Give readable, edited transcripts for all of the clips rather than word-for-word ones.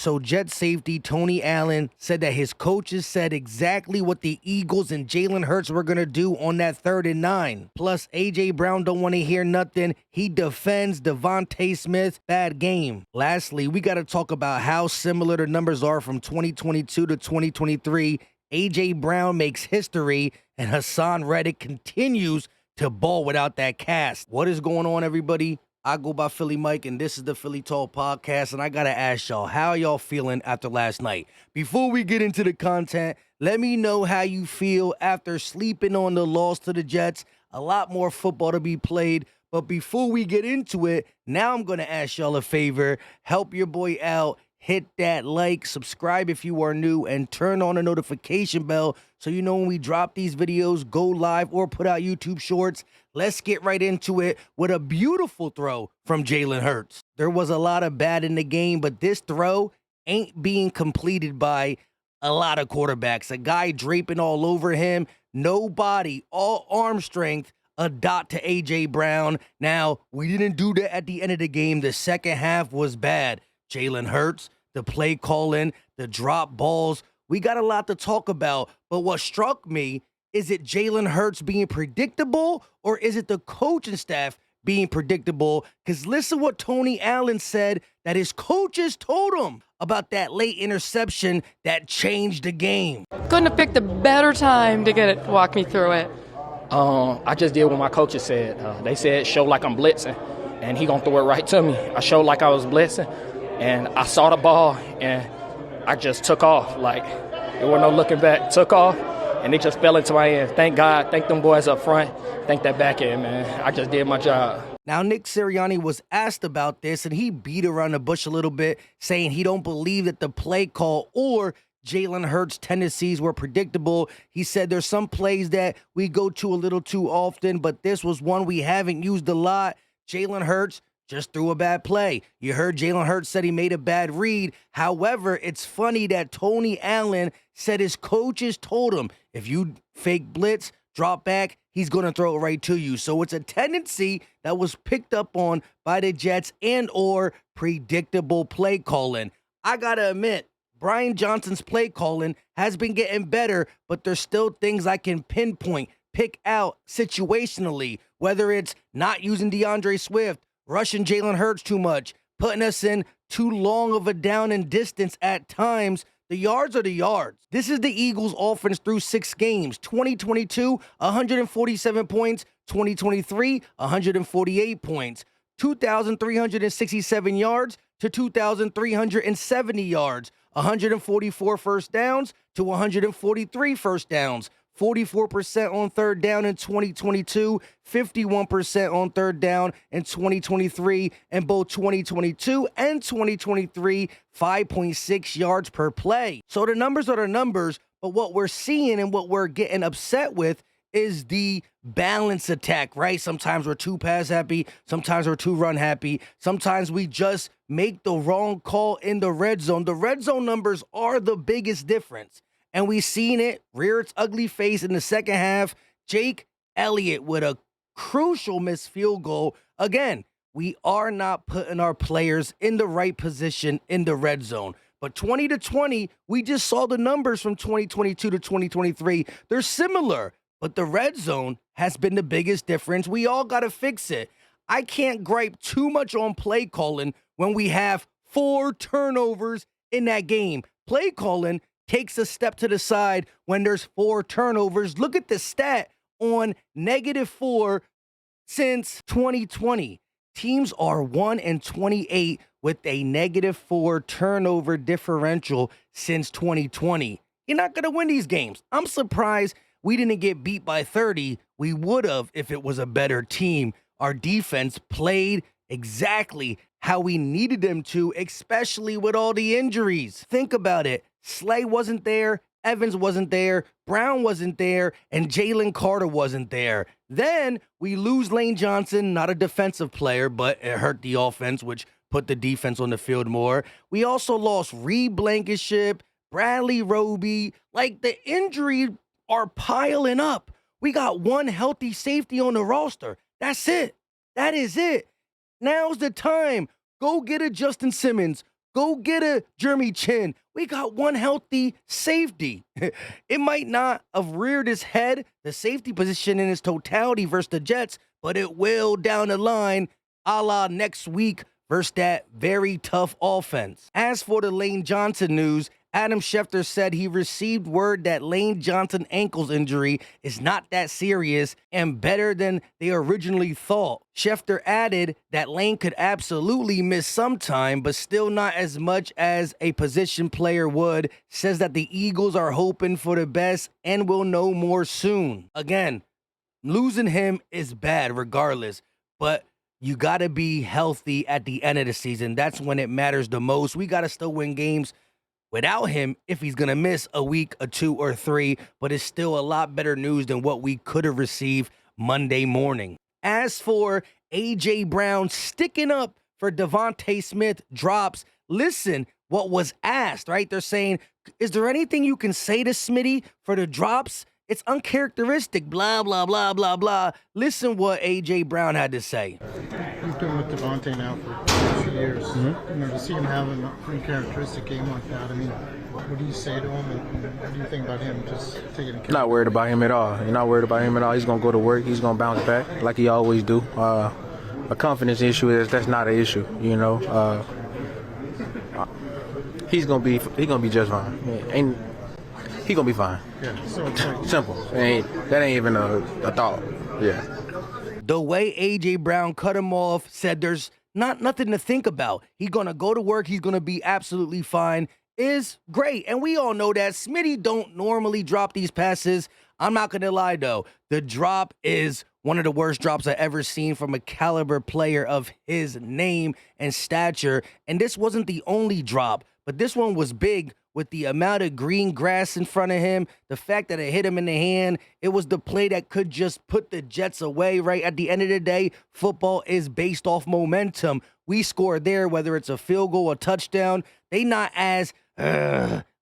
So Jet safety Tony Allen said that his coaches said exactly what the Eagles and Jalen Hurts were going to do on that 3rd and 9. Plus, A.J. Brown don't want to hear nothing. He defends Devonta Smith. Bad game. Lastly, we got to talk about how similar the numbers are from 2022 to 2023. A.J. Brown makes history, and Hasson Reddick continues to ball without that cast. What is going on, everybody? I go by Philly Mike, and this is the Philly Talk Podcast, and I got to ask y'all, how y'all feeling after last night? Before we get into the content, let me know how you feel after sleeping on the loss to the Jets. A lot more football to be played, but before we get into it, now I'm going to ask y'all a favor. Help your boy out. Hit that like, subscribe if you are new, and turn on the notification bell so you know when we drop these videos, go live, or put out YouTube shorts. Let's get right into it with a beautiful throw from Jalen Hurts. There was a lot of bad in the game, but this throw ain't being completed by a lot of quarterbacks. A guy draping all over him, no body, all arm strength, a dot to A.J. Brown. Now, we didn't do that at the end of the game. The second half was bad. Jalen Hurts, the play calling, the drop balls. We got a lot to talk about, but what struck me, is it Jalen Hurts being predictable, or is it the coaching staff being predictable? Because listen what Tony Allen said that his coaches told him about that late interception that changed the game. Couldn't have picked a better time to get it, walk me through it. I just did what my coaches said. They said, show like I'm blitzing, and he going to throw it right to me. I showed like I was blitzing, and I saw the ball, and I just took off. Like, there was no looking back. Took off, and it just fell into my end. Thank God. Thank them boys up front. Thank that back end, man. I just did my job. Now, Nick Sirianni was asked about this, and he beat around the bush a little bit, saying he don't believe that the play call or Jalen Hurts' tendencies were predictable. He said there's some plays that we go to a little too often, but this was one we haven't used a lot. Jalen Hurts just threw a bad play. You heard Jalen Hurts said he made a bad read. However, it's funny that Tony Allen said his coaches told him, if you fake blitz, drop back, he's going to throw it right to you. So it's a tendency that was picked up on by the Jets and or predictable play calling. I got to admit, Brian Johnson's play calling has been getting better, but there's still things I can pinpoint, pick out situationally, whether it's not using DeAndre Swift, rushing Jalen Hurts too much, putting us in too long of a down and distance at times. The yards are the yards. This is the Eagles' offense through 6 games. 2022, 147 points. 2023, 148 points. 2,367 yards to 2,370 yards. 144 first downs to 143 first downs. 44% on third down in 2022, 51% on third down in 2023, and both 2022 and 2023, 5.6 yards per play. So the numbers are the numbers, but what we're seeing and what we're getting upset with is the balance attack, right? Sometimes we're too pass happy, sometimes we're too run happy, sometimes we just make the wrong call in the red zone. The red zone numbers are the biggest difference. And we seen it rear its ugly face in the second half. Jake Elliott with a crucial missed field goal. Again, we are not putting our players in the right position in the red zone. But 20-20, we just saw the numbers from 2022 to 2023. They're similar, but the red zone has been the biggest difference. We all got to fix it. I can't gripe too much on play calling when we have 4 turnovers in that game. Play calling takes a step to the side when there's 4 turnovers. Look at the stat on -4 since 2020. Teams are 1-28 with a -4 turnover differential since 2020. You're not going to win these games. I'm surprised we didn't get beat by 30. We would have if it was a better team. Our defense played exactly how we needed them to, especially with all the injuries. Think about it. Slay wasn't there, Evans wasn't there, Brown wasn't there, and Jalen Carter wasn't there. Then we lose Lane Johnson, not a defensive player, but it hurt the offense, which put the defense on the field more. We also lost Reed Blankenship, Bradley Roby. Like, the injuries are piling up. We got 1 healthy safety on the roster. That's it. That is it. Now's the time. Go get a Justin Simmons. Go get a Jeremy Chin. We got one healthy safety. It might not have reared its head, the safety position in its totality versus the Jets, but it will down the line, a la next week versus that very tough offense. As for the Lane Johnson news, Adam Schefter said he received word that Lane Johnson ankles injury is not that serious and better than they originally thought. Schefter added that Lane could absolutely miss some time, but still not as much as a position player would. Says that the Eagles are hoping for the best and will know more soon. Again, losing him is bad regardless, but you got to be healthy at the end of the season. That's when it matters the most. We got to still win games without him if he's going to miss a week, or 2 or 3, but it's still a lot better news than what we could have received Monday morning. As for A.J. Brown sticking up for Devonta Smith drops, listen what was asked, right? They're saying, is there anything you can say to Smitty for the drops? It's uncharacteristic, blah, blah, blah, blah, blah. Listen what A.J. Brown had to say. You've been with Devonta now for 2 years. Mm-hmm. You know, to see him have an uncharacteristic game like that, I mean, what do you say to him, and what do you think about him just taking a Not worried about him at all. You're not worried about him at all. He's going to go to work. He's going to bounce back like he always do. A confidence issue that's not an issue, you know. He's going to be just fine. He's going to be fine. Yeah, so it's like, Simple. That ain't even a thought. Yeah. The way A.J. Brown cut him off, said there's nothing to think about. He's going to go to work. He's going to be absolutely fine, is great. And we all know that Smitty don't normally drop these passes. I'm not going to lie, though. The drop is one of the worst drops I've ever seen from a caliber player of his name and stature. And this wasn't the only drop, but this one was big with the amount of green grass in front of him, the fact that it hit him in the hand. It was the play that could just put the Jets away, right? At the end of the day, football is based off momentum. We score there, whether it's a field goal or touchdown. They not as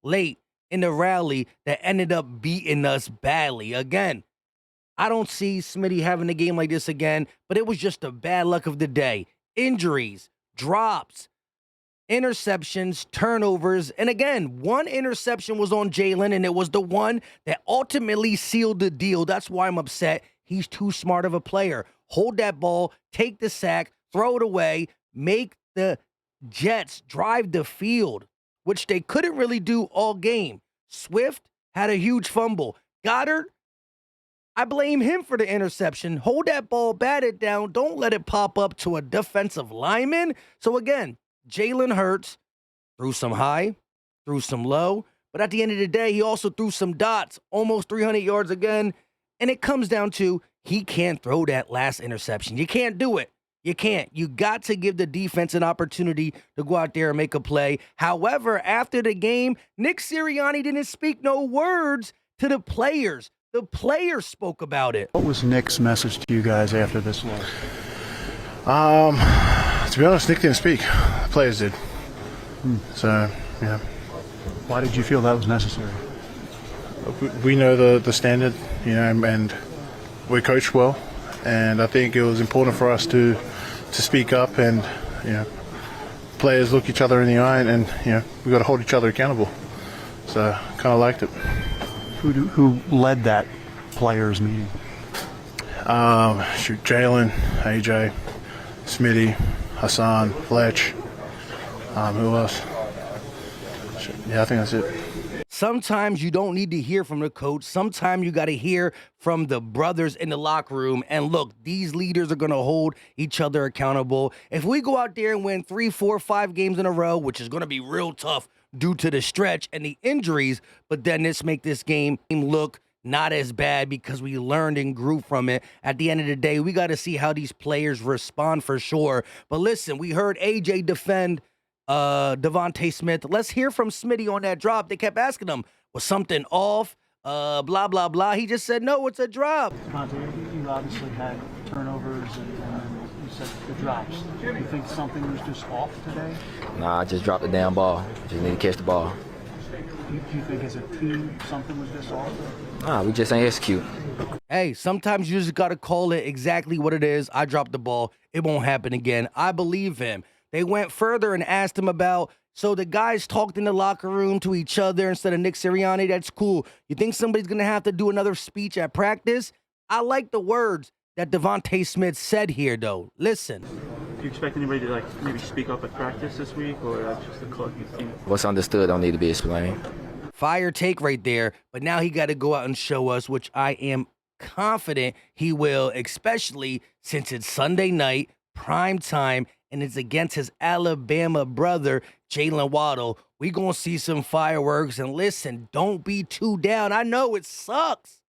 late in the rally that ended up beating us badly. Again, I don't see Smitty having a game like this again, but it was just the bad luck of the day. Injuries, drops, interceptions, turnovers, and again, one interception was on Jalen, and it was the one that ultimately sealed the deal. That's why I'm upset. He's too smart of a player. Hold that ball, take the sack, throw it away, make the Jets drive the field, which they couldn't really do all game. Swift had a huge fumble. Goddard, I blame him for the interception. Hold that ball, bat it down, don't let it pop up to a defensive lineman. So again, Jalen Hurts threw some high, threw some low, but at the end of the day, he also threw some dots, almost 300 yards again, and it comes down to he can't throw that last interception. You can't do it. You can't. You got to give the defense an opportunity to go out there and make a play. However, after the game, Nick Sirianni didn't speak no words to the players. The players spoke about it. What was Nick's message to you guys after this loss? To be honest, Nick didn't speak. The players did. So, yeah. Why did you feel that was necessary? We know the standard, you know, and we coach well. And I think it was important for us to speak up and, you know, players look each other in the eye and you know, we got to hold each other accountable. So, kind of liked it. Who led that players meeting? Jalen, AJ, Smitty, Hasson, Fletch. Who else? Yeah, I think that's it. Sometimes you don't need to hear from the coach. Sometimes you got to hear from the brothers in the locker room. And look, these leaders are going to hold each other accountable. If we go out there and win 3, 4, 5 games in a row, which is going to be real tough due to the stretch and the injuries, but then let's make this game look not as bad because we learned and grew from it. At the end of the day, we got to see how these players respond for sure. But listen, we heard AJ defend Devonta Smith. Let's hear from Smitty on that drop. They kept asking him, was something off? Blah, blah, blah. He just said, no, it's a drop. Devonta, you obviously had turnovers and you said the drops. Do you think something was just off today? Nah, I just dropped the damn ball. Just need to catch the ball. Do you think as a team something was just off? Nah, we just ain't execute. Hey, sometimes you just got to call it exactly what it is. I dropped the ball. It won't happen again. I believe him. They went further and asked him about So the guys talked in the locker room to each other instead of Nick Sirianni. That's cool. You think somebody's going to have to do another speech at practice? I like the words that Devonta Smith said here, though. Listen. Do you expect anybody to maybe speak up at practice this week, or that's just a collective team? What's understood don't need to be explained. Fire take right there. But now he got to go out and show us, which I am confident he will, especially since it's Sunday night, prime time, and it's against his Alabama brother, Jalen Waddle. We going to see some fireworks. And listen, don't be too down. I know it sucks.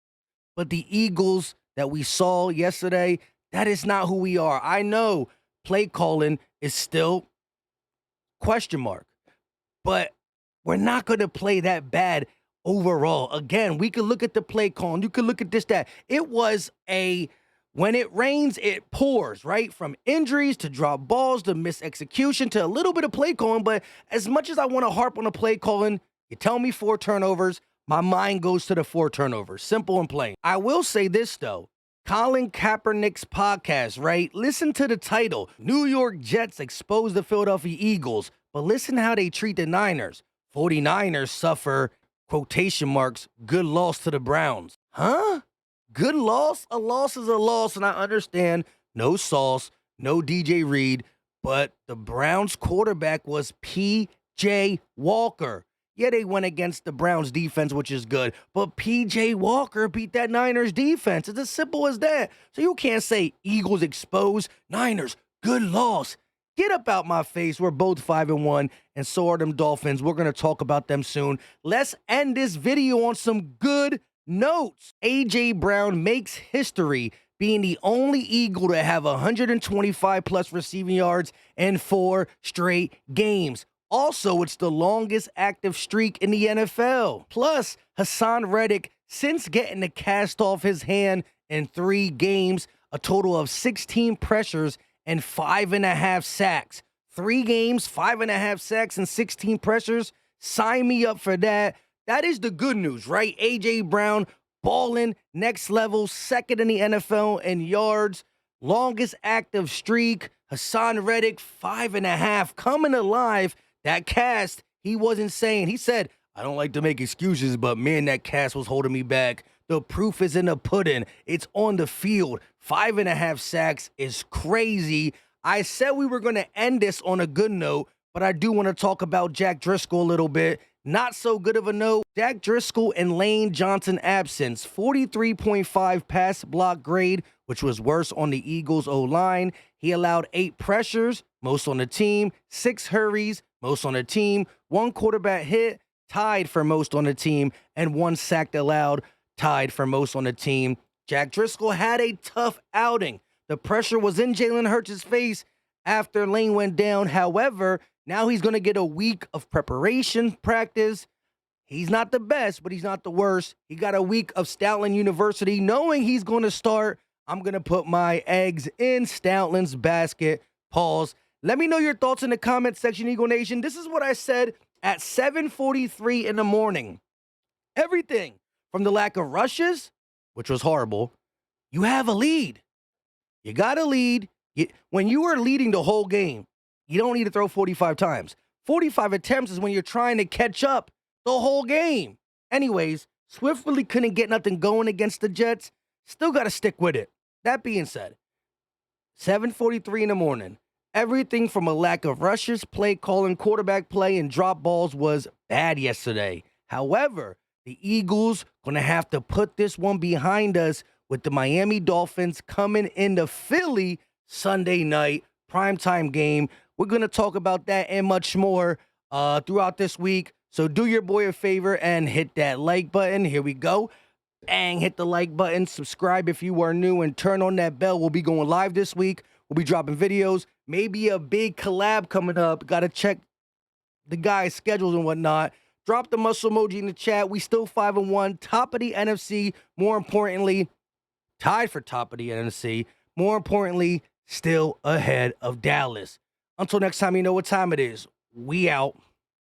But the Eagles that we saw yesterday, that is not who we are. I know play calling is still question mark. But we're not going to play that bad overall. Again, we could look at the play calling. You could look at this, that. It was when it rains, it pours, right? From injuries to drop balls to missed execution to a little bit of play calling. But as much as I want to harp on the play calling, you tell me 4 turnovers, my mind goes to the 4 turnovers. Simple and plain. I will say this, though. Colin Kaepernick's podcast, right? Listen to the title. New York Jets expose the Philadelphia Eagles. But listen how they treat the Niners. 49ers suffer, quotation marks, good loss to the Browns. Huh? Good loss? A loss is a loss, and I understand no Sauce, no DJ Reed, but the Browns quarterback was P.J. Walker. Yeah, they went against the Browns defense, which is good, but P.J. Walker beat that Niners defense. It's as simple as that. So you can't say Eagles exposed, Niners, good loss. Get up out my face. We're both 5-1, and so are them Dolphins. We're going to talk about them soon. Let's end this video on some good notes. A.J. Brown makes history being the only Eagle to have 125-plus receiving yards in 4 straight games. Also, it's the longest active streak in the NFL. Plus, Hasson Reddick, since getting the cast off his hand in 3 games, a total of 16 pressures and 5.5 sacks. 3 games, 5.5 sacks, and 16 pressures. Sign me up for that. That is the good news, right? A.J. Brown balling next level, second in the NFL in yards, longest active streak. Hasson Reddick, 5.5, coming alive. That cast, he wasn't saying. He said, I don't like to make excuses, but man, that cast was holding me back. The proof is in the pudding. It's on the field. 5.5 sacks is crazy. I said we were going to end this on a good note, but I do want to talk about Jack Driscoll a little bit. Not so good of a note. Jack Driscoll and Lane Johnson absence. 43.5 pass block grade, which was worse on the Eagles' O-line. He allowed 8 pressures, most on the team, 6 hurries, most on the team, 1 quarterback hit, tied for most on the team, and 1 sack allowed, tied for most on the team. Jack Driscoll had a tough outing. The pressure was in Jalen Hurts' face after Lane went down. However, now he's going to get a week of preparation practice. He's not the best, but he's not the worst. He got a week of Stoutland University. Knowing he's going to start, I'm going to put my eggs in Stoutland's basket. Pause. Let me know your thoughts in the comment section, Eagle Nation. This is what I said at 7:43 in the morning. Everything from the lack of rushes, which was horrible. You have a lead. You got a lead. When you are leading the whole game, you don't need to throw 45 times. 45 attempts is when you're trying to catch up the whole game. Anyways, Swift really couldn't get nothing going against the Jets. Still got to stick with it. That being said, 7:43 in the morning. Everything from a lack of rushes, play calling, quarterback play, and drop balls was bad yesterday. However, the Eagles going to have to put this one behind us with the Miami Dolphins coming into Philly Sunday night, primetime game. We're going to talk about that and much more throughout this week. So do your boy a favor and hit that like button. Here we go. Bang, hit the like button. Subscribe if you are new and turn on that bell. We'll be going live this week. We'll be dropping videos. Maybe a big collab coming up. Got to check the guys' schedules and whatnot. Drop the muscle emoji in the chat. We still 5-1, top of the NFC. More importantly, tied for top of the NFC. More importantly, still ahead of Dallas. Until next time, you know what time it is. We out.